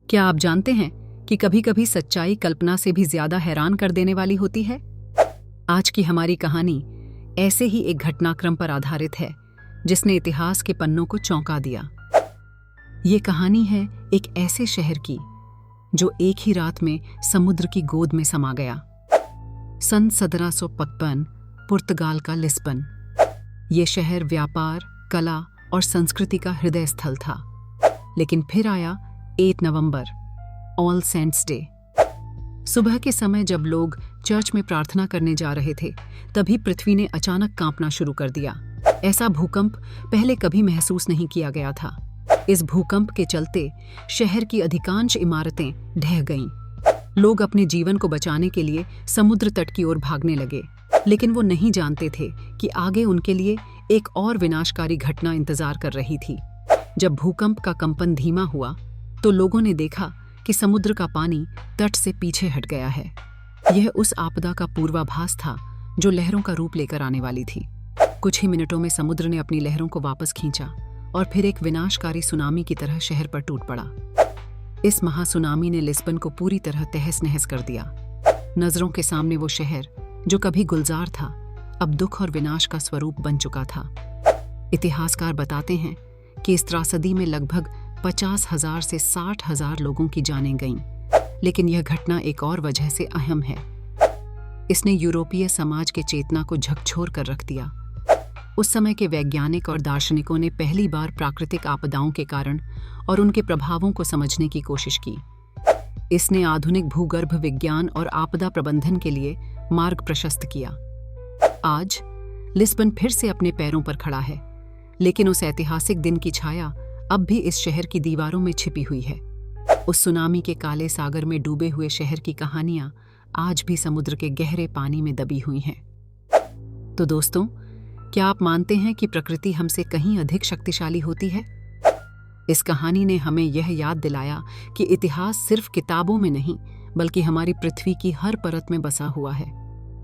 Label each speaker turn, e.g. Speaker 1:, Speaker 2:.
Speaker 1: क्या आप जानते हैं कि कभी-कभी सच्चाई कल्पना से भी ज्यादा हैरान कर देने वाली होती है? आज की हमारी कहानी ऐसे ही एक घटनाक्रम पर आधारित है जिसने इतिहास के पन्नों को चौंका दिया। ये कहानी है एक ऐसे शहर की जो एक ही रात में समुद्र की गोद में समा गया। सन 1755 पुर्तगाल का लिस्बन। ये शहर व्यापार, कला और संस्कृति का हृदय स्थल था। लेकिन फिर आया 8 नवंबर, ऑल सेंट्स डे। सुबह के समय जब लोग चर्च में प्रार्थना करने जा रहे थे, तभी पृथ्वी ने अचानक कांपना शुरू कर दिया। ऐसा भूकंप पहले कभी महसूस नहीं किया गया था। इस भूकंप के चलते शहर की अधिकांश इमारतें ढह गईं। लोग अपने जीवन को बचाने के लिए समुद्र तट की ओर भागने लगे, लेकिन वो नहीं जानते थे कि आगे उनके लिए एक और विनाशकारी घटना इंतजार कर रही थी। जब भूकंप का कंपन धीमा हुआ, तो लोगों ने देखा कि समुद्र का पानी तट से पीछे हट गया है। यह उस आपदा का पूर्वाभास था जो लहरों का रूप लेकर आने वाली थी। कुछ ही मिनटों में समुद्र ने अपनी लहरों को वापस खींचा और फिर एक विनाशकारी सुनामी की तरह शहर पर टूट पड़ा। इस महासुनामी ने लिस्बन को पूरी तरह तहस नहस कर दिया। नजरों के सामने वो शहर जो कभी गुलजार था, अब दुख और विनाश का स्वरूप बन चुका था। इतिहासकार बताते हैं कि इस त्रासदी में लगभग 50,000 से 60,000 लोगों की जानें गईं। लेकिन यह घटना एक और वजह से अहम है। इसने यूरोपीय समाज के चेतना को झकझोर कर रख दिया। उस समय के वैज्ञानिक और दार्शनिकों ने पहली बार प्राकृतिक आपदाओं के कारण और उनके प्रभावों को समझने की कोशिश की। इसने आधुनिक भूगर्भ विज्ञान और आपदा प्रबंधन के लिए मार्ग प्रशस्त किया। आज लिस्बन फिर से अपने पैरों पर खड़ा है, लेकिन उस ऐतिहासिक दिन की छाया अब भी इस शहर की दीवारों में छिपी हुई है। उस सुनामी के काले सागर में डूबे हुए शहर की कहानियां आज भी समुद्र के गहरे पानी में दबी हुई हैं। तो दोस्तों, क्या आप मानते हैं कि प्रकृति हमसे कहीं अधिक शक्तिशाली होती है? इस कहानी ने हमें यह याद दिलाया कि इतिहास सिर्फ किताबों में नहीं, बल्कि हमारी पृथ्वी की हर परत में बसा हुआ है।